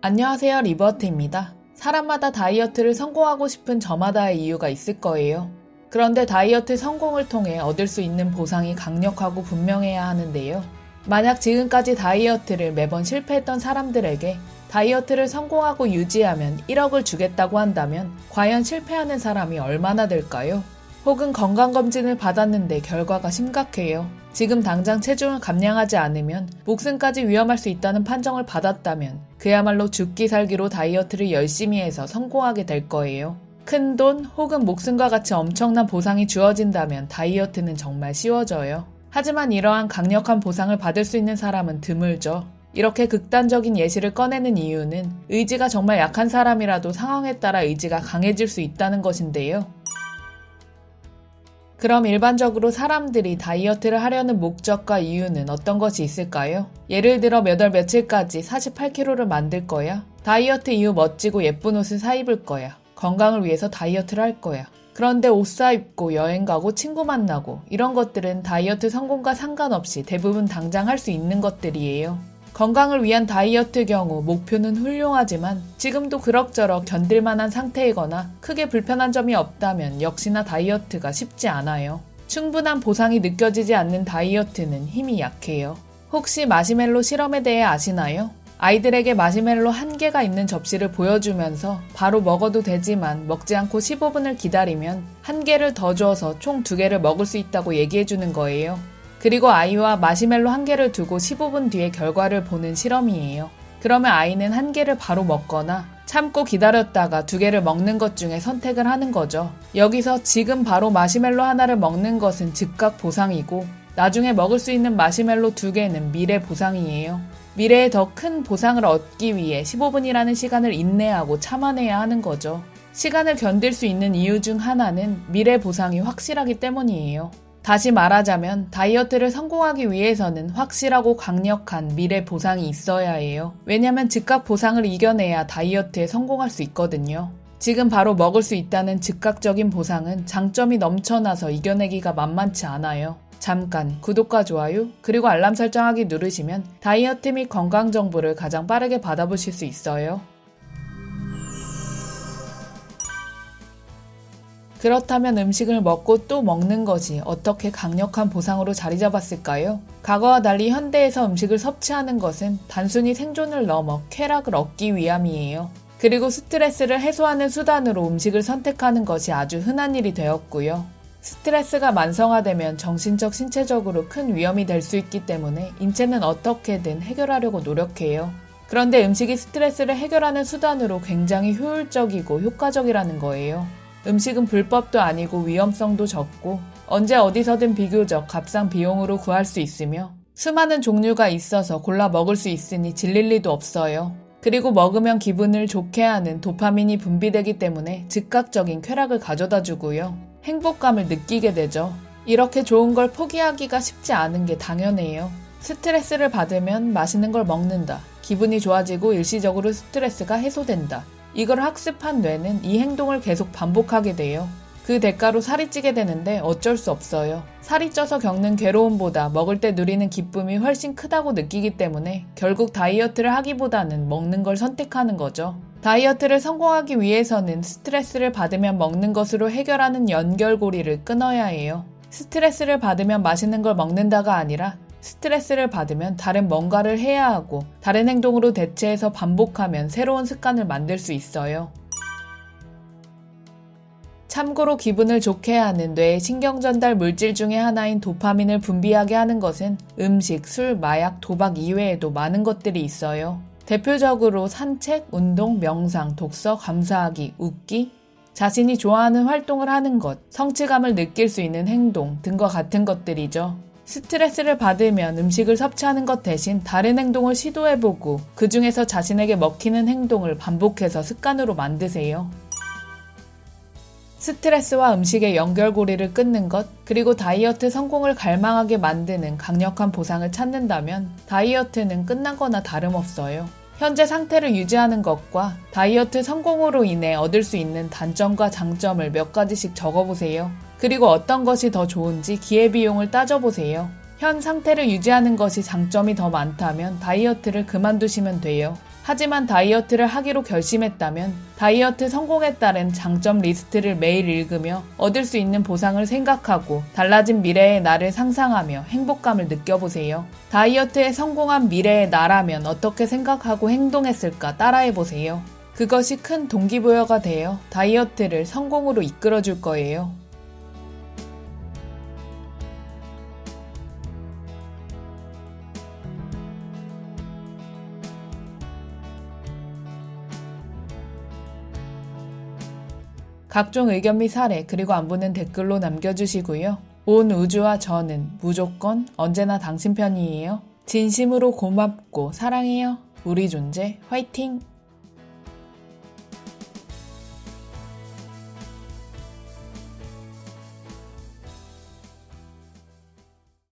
안녕하세요, 리버트입니다. 사람마다 다이어트를 성공하고 싶은 저마다의 이유가 있을 거예요. 그런데 다이어트 성공을 통해 얻을 수 있는 보상이 강력하고 분명해야 하는데요. 만약 지금까지 다이어트를 매번 실패했던 사람들에게 다이어트를 성공하고 유지하면 1억을 주겠다고 한다면 과연 실패하는 사람이 얼마나 될까요? 혹은 건강검진을 받았는데 결과가 심각해요. 지금 당장 체중을 감량하지 않으면 목숨까지 위험할 수 있다는 판정을 받았다면 그야말로 죽기 살기로 다이어트를 열심히 해서 성공하게 될 거예요. 큰 돈 혹은 목숨과 같이 엄청난 보상이 주어진다면 다이어트는 정말 쉬워져요. 하지만 이러한 강력한 보상을 받을 수 있는 사람은 드물죠. 이렇게 극단적인 예시를 꺼내는 이유는 의지가 정말 약한 사람이라도 상황에 따라 의지가 강해질 수 있다는 것인데요. 그럼 일반적으로 사람들이 다이어트를 하려는 목적과 이유는 어떤 것이 있을까요? 예를 들어 몇 월 며칠까지 48kg를 만들 거야. 다이어트 이후 멋지고 예쁜 옷을 사입을 거야. 건강을 위해서 다이어트를 할 거야. 그런데 옷 사입고 여행 가고 친구 만나고 이런 것들은 다이어트 성공과 상관없이 대부분 당장 할 수 있는 것들이에요. 건강을 위한 다이어트 경우 목표는 훌륭하지만 지금도 그럭저럭 견딜만한 상태이거나 크게 불편한 점이 없다면 역시나 다이어트가 쉽지 않아요. 충분한 보상이 느껴지지 않는 다이어트는 힘이 약해요. 혹시 마시멜로 실험에 대해 아시나요? 아이들에게 마시멜로 1개가 있는 접시를 보여주면서 바로 먹어도 되지만 먹지 않고 15분을 기다리면 1개를 더 줘서 총 2개를 먹을 수 있다고 얘기해주는 거예요. 그리고 아이와 마시멜로 1개를 두고 15분 뒤에 결과를 보는 실험이에요. 그러면 아이는 1개를 바로 먹거나 참고 기다렸다가 2개를 먹는 것 중에 선택을 하는 거죠. 여기서 지금 바로 마시멜로 하나를 먹는 것은 즉각 보상이고 나중에 먹을 수 있는 마시멜로 2개는 미래 보상이에요. 미래에 더 큰 보상을 얻기 위해 15분이라는 시간을 인내하고 참아내야 하는 거죠. 시간을 견딜 수 있는 이유 중 하나는 미래 보상이 확실하기 때문이에요. 다시 말하자면 다이어트를 성공하기 위해서는 확실하고 강력한 미래 보상이 있어야 해요. 왜냐면 즉각 보상을 이겨내야 다이어트에 성공할 수 있거든요. 지금 바로 먹을 수 있다는 즉각적인 보상은 장점이 넘쳐나서 이겨내기가 만만치 않아요. 잠깐 구독과 좋아요 그리고 알람 설정하기 누르시면 다이어트 및 건강 정보를 가장 빠르게 받아보실 수 있어요. 그렇다면 음식을 먹고 또 먹는 것이 어떻게 강력한 보상으로 자리 잡았을까요? 과거와 달리 현대에서 음식을 섭취하는 것은 단순히 생존을 넘어 쾌락을 얻기 위함이에요. 그리고 스트레스를 해소하는 수단으로 음식을 선택하는 것이 아주 흔한 일이 되었고요. 스트레스가 만성화되면 정신적, 신체적으로 큰 위험이 될 수 있기 때문에 인체는 어떻게든 해결하려고 노력해요. 그런데 음식이 스트레스를 해결하는 수단으로 굉장히 효율적이고 효과적이라는 거예요. 음식은 불법도 아니고 위험성도 적고 언제 어디서든 비교적 값싼 비용으로 구할 수 있으며 수많은 종류가 있어서 골라 먹을 수 있으니 질릴 리도 없어요. 그리고 먹으면 기분을 좋게 하는 도파민이 분비되기 때문에 즉각적인 쾌락을 가져다 주고요. 행복감을 느끼게 되죠. 이렇게 좋은 걸 포기하기가 쉽지 않은 게 당연해요. 스트레스를 받으면 맛있는 걸 먹는다. 기분이 좋아지고 일시적으로 스트레스가 해소된다. 이걸 학습한 뇌는 이 행동을 계속 반복하게 돼요. 그 대가로 살이 찌게 되는데 어쩔 수 없어요. 살이 쪄서 겪는 괴로움보다 먹을 때 누리는 기쁨이 훨씬 크다고 느끼기 때문에 결국 다이어트를 하기보다는 먹는 걸 선택하는 거죠. 다이어트를 성공하기 위해서는 스트레스를 받으면 먹는 것으로 해결하는 연결고리를 끊어야 해요. 스트레스를 받으면 맛있는 걸 먹는다가 아니라 스트레스를 받으면 다른 뭔가를 해야 하고 다른 행동으로 대체해서 반복하면 새로운 습관을 만들 수 있어요. 참고로 기분을 좋게 하는 뇌의 신경전달 물질 중에 하나인 도파민을 분비하게 하는 것은 음식, 술, 마약, 도박 이외에도 많은 것들이 있어요. 대표적으로 산책, 운동, 명상, 독서, 감사하기, 웃기, 자신이 좋아하는 활동을 하는 것, 성취감을 느낄 수 있는 행동 등과 같은 것들이죠. 스트레스를 받으면 음식을 섭취하는 것 대신 다른 행동을 시도해보고 그 중에서 자신에게 먹히는 행동을 반복해서 습관으로 만드세요. 스트레스와 음식의 연결고리를 끊는 것, 그리고 다이어트 성공을 갈망하게 만드는 강력한 보상을 찾는다면 다이어트는 끝난 거나 다름없어요. 현재 상태를 유지하는 것과 다이어트 성공으로 인해 얻을 수 있는 단점과 장점을 몇 가지씩 적어보세요. 그리고 어떤 것이 더 좋은지 기회비용을 따져보세요. 현 상태를 유지하는 것이 장점이 더 많다면 다이어트를 그만두시면 돼요. 하지만 다이어트를 하기로 결심했다면 다이어트 성공에 따른 장점 리스트를 매일 읽으며 얻을 수 있는 보상을 생각하고 달라진 미래의 나를 상상하며 행복감을 느껴보세요. 다이어트에 성공한 미래의 나라면 어떻게 생각하고 행동했을까 따라해보세요. 그것이 큰 동기부여가 되어 다이어트를 성공으로 이끌어줄 거예요. 각종 의견 및 사례 그리고 안부는 댓글로 남겨주시고요. 온 우주와 저는 무조건 언제나 당신 편이에요. 진심으로 고맙고 사랑해요. 우리 존재 화이팅!